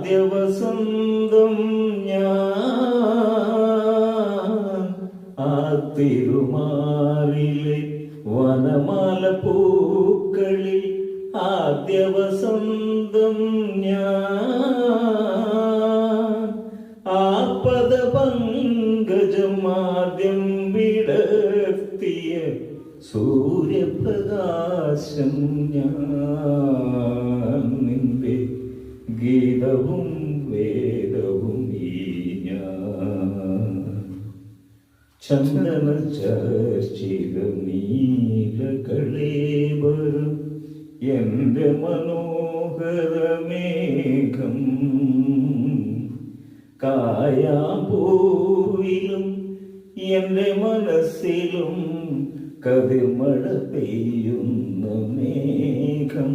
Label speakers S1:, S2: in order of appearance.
S1: ആദ്യ വസന്തം ഞാൻ ആ തിരുമാറിലെ വനമാല പൂക്കളിൽ ആദ്യ വസന്തം ഞാൻ ആ പദപങ്കജം ആദ്യം വിടർത്തിയ സൂര്യപ്രകാശം ഞാൻ നിന്റെ ഗീതവും വേദവും ഈ ഞാൻ ചന്ദന ചർച്ചിത നീലകളേവരും എൻ്റെ മനോഹരമേഘം കായാപൂവിലും എൻ്റെ മനസ്സിലും കതിർമഴ പെയ്യുന്ന മേഘം